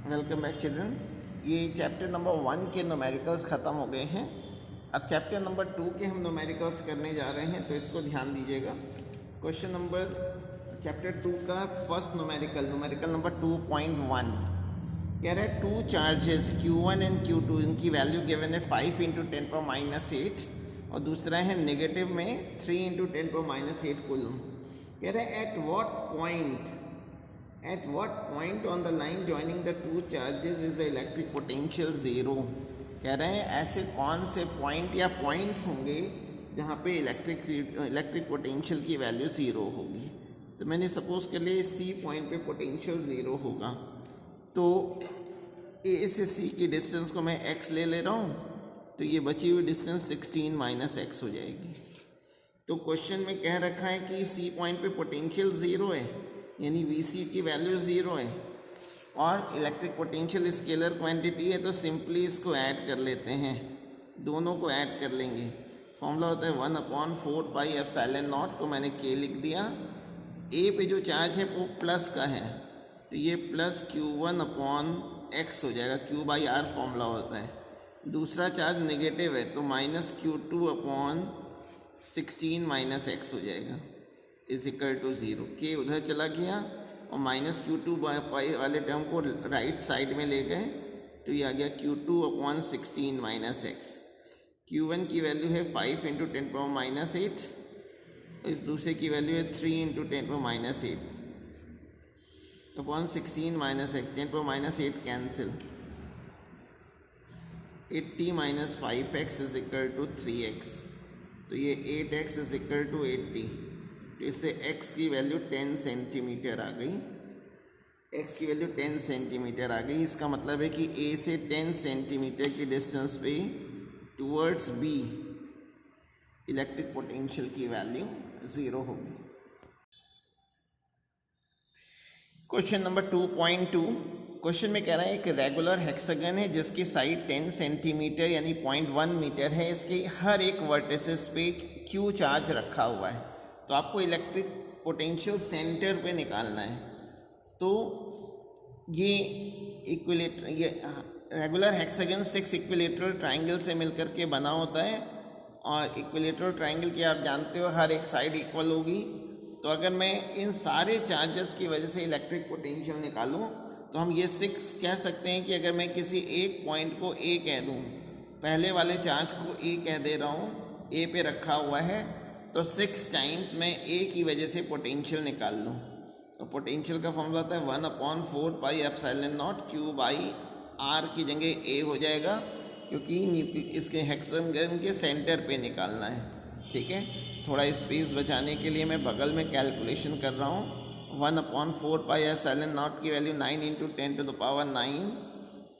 Welcome back children. ये chapter number 1 के numericals ख़त्म हो गए हैं। अब चैप्टर नंबर 2 के हम न्यूमेरिकल्स करने जा रहे हैं, तो इसको ध्यान दीजिएगा। क्वेश्चन नंबर चैप्टर 2 का फर्स्ट न्यूमेरिकल नंबर 2.1 कह रहा है 2 चार्जेस Q1 एंड Q2 इनकी वैल्यू गिवन है 5 × 10⁻⁸ और दूसरा है नेगेटिव में 3 × 10⁻⁸ कूलम। कह रहा है at what point on the line joining the two charges is the electric potential zero। कह रहे हैं ऐसे कौन से पॉइंट या पॉइंट्स होंगे जहाँ पे इलेक्ट्रिक पोटेंशियल की वैल्यू ज़ीरो होगी। तो मैंने सपोज कर लिया सी पॉइंट पे पोटेंशियल ज़ीरो होगा, तो ए से सी की डिस्टेंस को मैं x ले रहा हूँ, तो ये बची हुई डिस्टेंस 16 - x हो जाएगी। तो क्वेश्चन में कह रखा है कि सी पॉइंट पे पोटेंशियल ज़ीरो है, यानी Vc की वैल्यू ज़ीरो है और इलेक्ट्रिक पोटेंशियल स्केलर क्वांटिटी है, तो सिंपली इसको ऐड कर लेते हैं, दोनों को ऐड कर लेंगे। फॉर्मूला होता है 1/4πε0। तो मैंने k लिख दिया। ए पे जो चार्ज है वो प्लस का है, तो ये प्लस Q1/x हो जाएगा, Q/R फॉर्मूला होता है। दूसरा चार्ज नेगेटिव है, तो -Q2/16 - x हो जाएगा = 0। के उधर चला गया और -Q2 वाले टर्म को राइट साइड में ले गए, तो ये आ गया Q2/16 - x। Q1 की वैल्यू है 5 × 10⁻⁸, इस दूसरे की वैल्यू है 3 × 10⁻⁸ upon 16 - x। 10⁻⁸ cancel, 80 - 5x = 3x, तो ये 8x = 80। तो इससे x की वैल्यू 10 सेंटीमीटर आ गई। x की वैल्यू 10 सेंटीमीटर आ गई। इसका मतलब है कि a से 10 सेंटीमीटर की डिस्टेंस पे टूवर्ड्स b इलेक्ट्रिक पोटेंशियल की वैल्यू ज़ीरो होगी। क्वेश्चन नंबर 2.2 क्वेश्चन में कह रहा है एक रेगुलर हेक्सागन है जिसकी साइड 10 सेंटीमीटर यानी 0.1 मीटर है। इसके हर एक वर्टिसेस पे Q चार्ज रखा हुआ है, तो आपको इलेक्ट्रिक पोटेंशियल सेंटर पे निकालना है। तो ये रेगुलर हेक्सागन 6 इक्विलेटरल ट्रायंगल से मिलकर के बना होता है, और इक्विलेटरल ट्रायंगल की आप जानते हो हर एक साइड इक्वल होगी। तो अगर मैं इन सारे चार्जेस की वजह से इलेक्ट्रिक पोटेंशियल निकालूं, तो हम ये 6 कह सकते हैं कि अगर मैं किसी एक पॉइंट को A कह दूं, पहले वाले चार्ज को A कह दे रहा हूं, A पे रखा हुआ है, तो 6 टाइम्स मैं A की वजह से पोटेंशियल निकाल लूँ। तो पोटेंशियल का फॉर्मूला होता है 1/4πε0 Q/R की जगह A हो जाएगा, क्योंकि इसके हेक्सागन के सेंटर पे निकालना है। ठीक है, थोड़ा स्पेस बचाने के लिए मैं बगल में कैलकुलेशन कर रहा हूँ। 1/4πε0 की वैल्यू 9 × 10⁹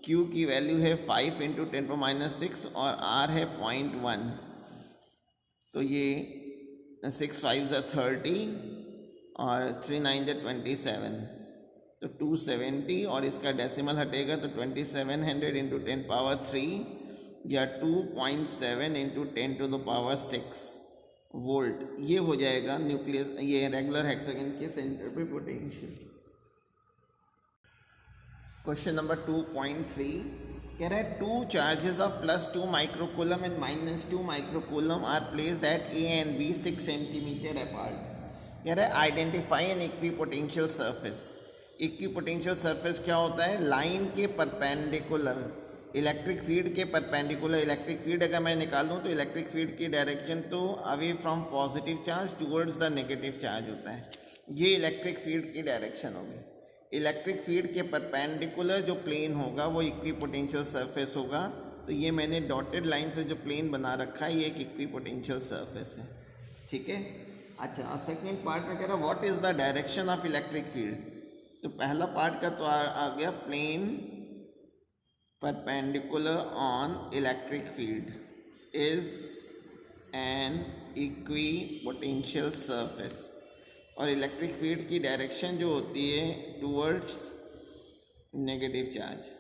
Q की वैल्यू है 5 × 10⁻⁶ और R है 0.1। तो ये 6 5 30 और 3 9 27, तो 270, और इसका डेसिमल हटेगा तो 2700 × 10⁻³ या 2.7 × 10⁻⁶ वोल्ट। ये हो जाएगा न्यूक्लियस, ये रेगुलर हेक्सागन के सेंटर पे पोटेंशियल। क्वेश्चन नंबर 2.3 कह रहा है 2 charges of +2 microcoulomb and -2 microcoulomb are placed at A and B 6 centimetre apart. कह रहा है identify an equipotential surface. Equipotential surface क्या होता है? लाइन के परपेंडिकुलर, इलेक्ट्रिक फील्ड के परपेंडिकुलर। इलेक्ट्रिक फील्ड अगर मैं निकालूं तो इलेक्ट्रिक फील्ड की डायरेक्शन तो away from positive charge towards the negative charge होता है। ये इलेक्ट्रिक फील्ड की डायरेक्शन होगी। इलेक्ट्रिक फील्ड के परपेंडिकुलर जो प्लेन होगा वो इक्विपोटेंशियल सरफेस होगा। तो ये मैंने डॉटेड लाइन से जो प्लेन बना रखा है, ये एक इक्विपोटेंशियल सरफेस है। ठीक है, अच्छा, अब सेकेंड पार्ट में कह रहा है what is the direction of electric field. तो पहला पार्ट का तो आ गया plane perpendicular on electric field is an equipotential surface, और इलेक्ट्रिक फील्ड की डायरेक्शन जो होती है टूवर्ड्स नेगेटिव चार्ज,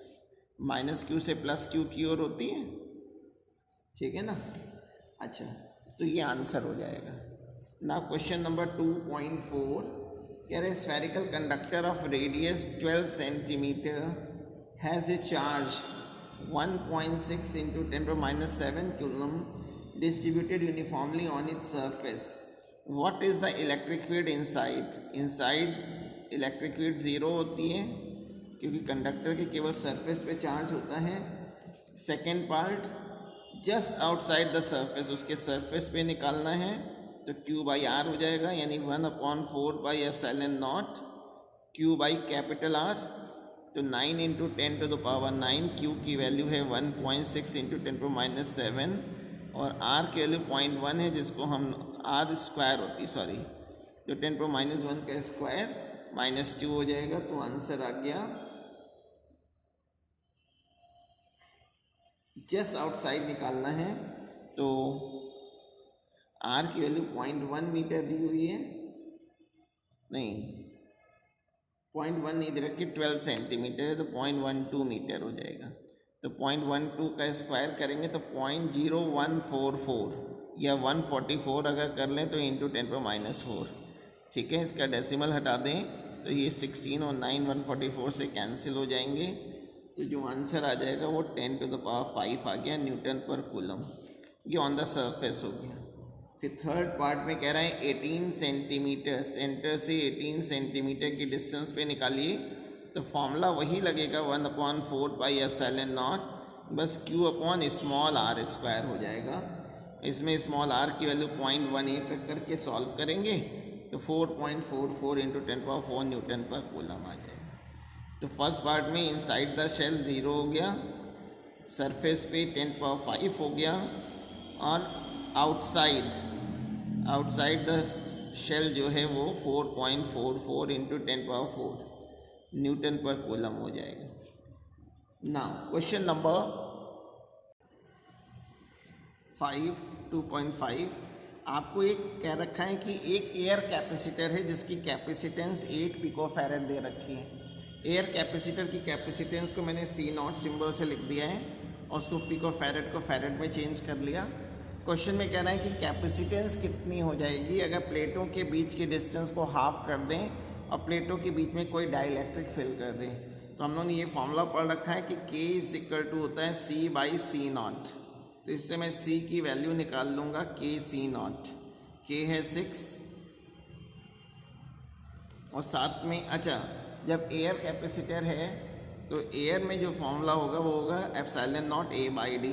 -Q से +Q की ओर होती है। ठीक है ना। अच्छा, तो ये आंसर हो जाएगा। ना क्वेश्चन नंबर 2.4 कह रहे spherical conductor of radius 12 centimetre has a charge 1.6 into 10 to minus 7 coulomb distributed uniformly on its surface. What is the electric field inside? Inside electric field zero होती है क्योंकि कंडक्टर के केवल सरफेस पे charge होता है. Second part, just outside the surface, उसके surface पे निकालना है तो Q बाई आर हो जाएगा, यानी 1/4 by epsilon naught Q by capital R. तो 9 into 10 to the power 9, Q की वैल्यू है 1.6 इंटू 10 टू माइनस 7 और R की वैल्यू 0.1 है जिसको हम R स्क्वायर होती है, सॉरी, जो 10 टू माइनस 1 का स्क्वायर -2 हो जाएगा. तो आंसर आ गया जस्ट आउटसाइड निकालना है तो R की वैल्यू 0.1 मीटर दी हुई है, नहीं 0.1 नहीं दे रखी, 12 सेंटीमीटर है तो 0.12 मीटर हो जाएगा. तो 0.12 का स्क्वायर करेंगे तो 0.0144 या 144 अगर कर लें तो इंटू 10 पर -4. ठीक है, इसका डेसिमल हटा दें तो ये 16 और 9 144 से कैंसिल हो जाएंगे. तो जो आंसर आ जाएगा वो 10 टू द पावर 5 आ गया न्यूटन पर कूलम. ये ऑन द सरफेस हो गया. फिर थर्ड पार्ट में कह रहा है 18 सेंटीमीटर, सेंटर से 18 सेंटीमीटर की डिस्टेंस पे निकालिए. तो फॉर्मूला वही लगेगा 1/4 पाई एप्सिलॉन नॉट, बस Q upon small r square हो जाएगा. इसमें स्मॉल r की वैल्यू 0.18 रख करके सॉल्व करेंगे तो 4.44 इंटू 10 पावर 4 न्यूटन पर कूलम आ जाएगा. तो फर्स्ट पार्ट में इनसाइड द शेल 0 हो गया, सरफेस पे 10 पावर 5 हो गया और आउटसाइड द शेल जो है वो 4.44 इंटू 10 पावर 4 न्यूटन पर कूलम हो जाएगा. नाउ क्वेश्चन नंबर 5 2.5 आपको एक कह रखा है कि एक एयर कैपेसिटर है जिसकी कैपेसिटेंस 8 पिकोफैरेड दे रखी है. एयर कैपेसिटर की कैपेसिटेंस को मैंने C0 सिंबल से लिख दिया है और उसको पिकोफैरेड को फैरेड में चेंज कर लिया. क्वेश्चन में कह रहा है कि कैपेसिटेंस कितनी हो जाएगी अगर प्लेटों के बीच के डिस्टेंस को हाफ कर दें और प्लेटों के बीच में कोई डाइलेक्ट्रिक फिल कर दें. तो हम लोगों ने ये फॉर्मूला पढ़ रखा है कि K = होता है C/C0. तो इससे मैं C की वैल्यू निकाल लूँगा KC0. K है 6 और साथ में, अच्छा, जब एयर कैपेसिटर है तो एयर में जो फॉर्मूला होगा वो होगा एप्सिलॉन नॉट A/D.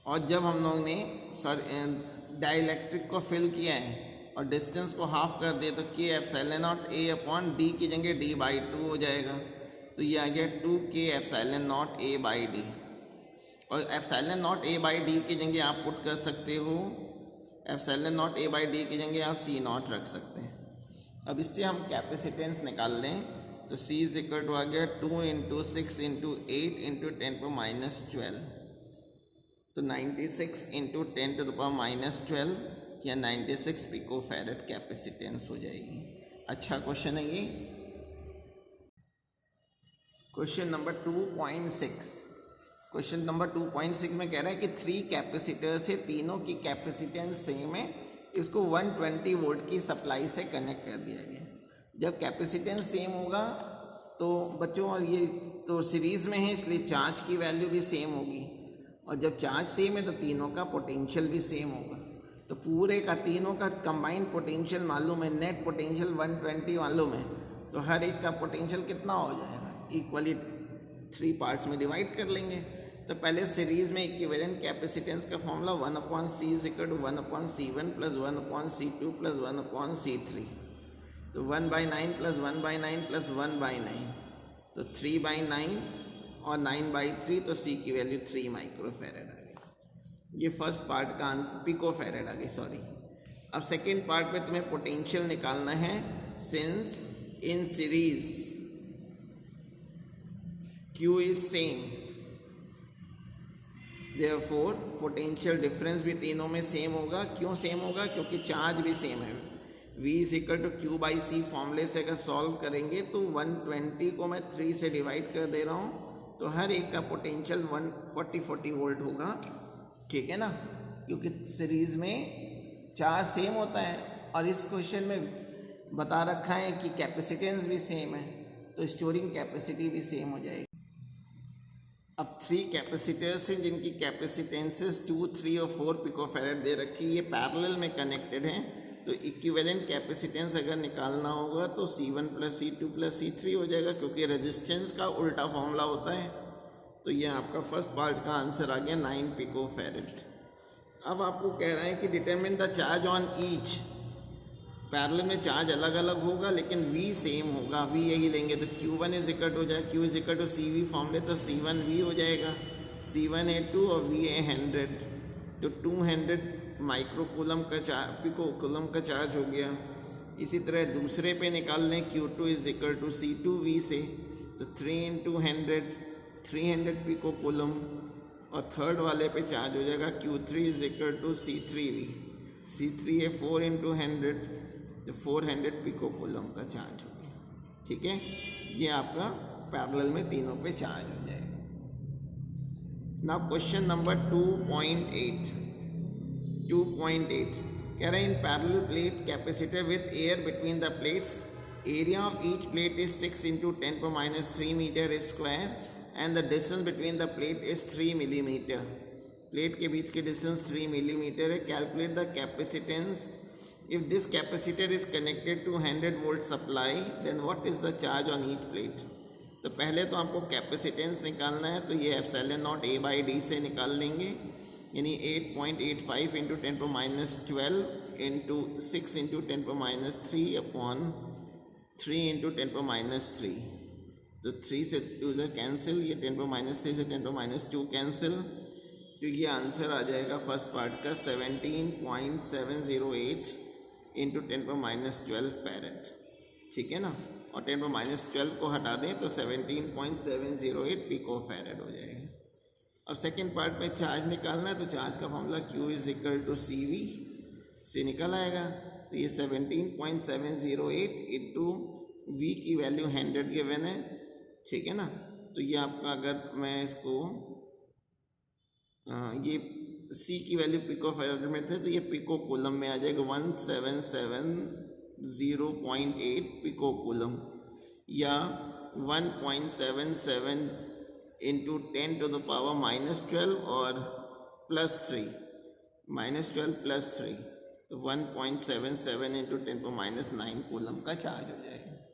और जब हम लोगों ने डाइलेक्ट्रिक को फिल किया है और डिस्टेंस को हाफ कर दिया तो K एप्सिलॉन नॉट A/D की जगह D/2 हो जाएगा. तो ये आ गया 2K एप्सिलॉन नॉट A/D. और एप्सिलॉन नॉट A/D की जगह आप पुट कर सकते हो, एप्सिलॉन नॉट A/D की जगह आप C0 रख सकते हैं. अब इससे हम कैपेसिटेंस निकाल लें तो C = आ गया 2 इंटू 6 इंटू 8 इंटू 10 पर -12. तो 96 इंटू 10 टू द पावर -12 या 96 पिकोफैरेड कैपेसिटेंस हो जाएगी. अच्छा क्वेश्चन है ये. Question number 2.6. क्वेश्चन नंबर 2.6 में कह रहा है कि 3 कैपेसिटर से तीनों की कैपेसिटेंस सेम है, इसको 120 वोल्ट की सप्लाई से कनेक्ट कर दिया गया. जब कैपेसिटेंस सेम होगा तो बच्चों, और ये तो सीरीज़ में है इसलिए चार्ज की वैल्यू भी सेम होगी, और जब चार्ज सेम है तो तीनों का पोटेंशियल भी सेम होगा. तो पूरे का तीनों का कंबाइंड पोटेंशियल मालूम है, नेट पोटेंशियल 120 मालूम है, तो हर एक का पोटेंशियल कितना हो जाएगा, इक्वली 3 पार्ट्स में डिवाइड कर लेंगे. तो पहले सीरीज़ में इक्विवेलेंट कैपेसिटेंस का formula 1/C = 1/C1 + 1/C2 + 1/C3. तो 1/9 + 1/9 + 1/9, तो 3/9 और 9/3, तो C की वैल्यू 3 माइक्रोफैरेड आ गई. ये फर्स्ट पार्ट का आंसर पिकोफैरेड आ गई, सॉरी. अब सेकेंड पार्ट में तुम्हें पोटेंशियल निकालना है. Since in series Q is same, therefore potential difference भी तीनों में सेम होगा. क्यों सेम होगा? क्योंकि चार्ज भी सेम है. V = Q/C फॉर्मूले से अगर सॉल्व करेंगे तो 120 को मैं 3 से डिवाइड कर दे रहा हूँ, तो हर एक का पोटेंशियल 140 वोल्ट होगा. ठीक है ना, क्योंकि सीरीज़ में चार्ज सेम होता है और इस क्वेश्चन में बता रखा है कि कैपेसिटेंस भी सेम है, तो स्टोरिंग कैपेसिटी भी सेम हो जाएगी. अब 3 कैपेसिटर्स हैं जिनकी कैपेसिटेंसेस 2, 3 और 4 पिकोफैरेड दे रखी है, ये पैरेलल में कनेक्टेड हैं, तो इक्विवेलेंट कैपेसिटेंस अगर निकालना होगा तो C1 plus C2 plus C3 हो जाएगा, क्योंकि रेजिस्टेंस का उल्टा फॉर्मूला होता है। तो ये आपका फर्स्ट पार्ट का आंसर आ गया 9 पिकोफैरेड। अब आपको कह रहा है कि determine the charge on each, parallel में चार्ज अलग अलग होगा लेकिन V सेम होगा, V यही लेंगे तो Q1 इज इक्वल टू हो जाए, Q is equal to CV फॉर्मूले, तो C1V हो जाएगा, C1 A2 और V A 100, तो 200 माइक्रोकूलम का चार्ज, पिकोकूलम का चार्ज हो गया। इसी तरह दूसरे पे निकाल लें Q2 is equal to C2V से, तो 3 इंटू 100 300 पिकोकूलम, और थर्ड वाले पे चार्ज हो जाएगा Q3 is equal to C3V, C3 है 4 इंटू 100, तो 400 पिकोकूलम का चार्ज हो गया। ठीक है, ये आपका पैरेलल में तीनों पे चार्ज हो जाएगा। नाउ क्वेश्चन नंबर 2.8 कह रहे हैं in parallel plate capacitor with air between the plates, area of each plate is 6 इंटू 10⁻³ metre square and the distance between the plate is 3 millimetre. Plate के बीच की डिस्टेंस 3 मिलीमीटर है। Calculate the capacitance if this capacitor is connected to 100 volt supply, then what is the charge on each plate. तो पहले तो आपको capacitance निकालना है, तो ये एप्सिलॉन नॉट A/D से निकाल लेंगे, यानी 8.85 इंटू 10⁻12 इंटू 6 इंटू 10⁻³ अपॉन 3 इंटू 10⁻3, तो 3 से 2 से कैंसिल, ये 10⁻3 से 10⁻2 कैंसिल, तो ये आंसर आ जाएगा फर्स्ट पार्ट का 17.708 इंटू 10⁻12 फैरेड। ठीक है ना, और 10⁻12 को हटा दें तो 17.708 पिको फैरेड हो जाएगा। और सेकेंड पार्ट में चार्ज निकालना है, तो चार्ज का formula Q is equal to CV से निकल आएगा, तो ये 17.708 इंटू V की वैल्यू 100 गिवन है। ठीक है ना, तो ये आपका अगर मैं इसको ये C की वैल्यू पिको फैरेड में थे, तो ये पिको कूलम में आ जाएगा 1770.8 पिको कूलम, या 1.77 इंटू 10 टू द पावर -12 और +3 -12 +3, तो 1.77 इंटू 10⁻9 कूलम का चार्ज हो जाएगा।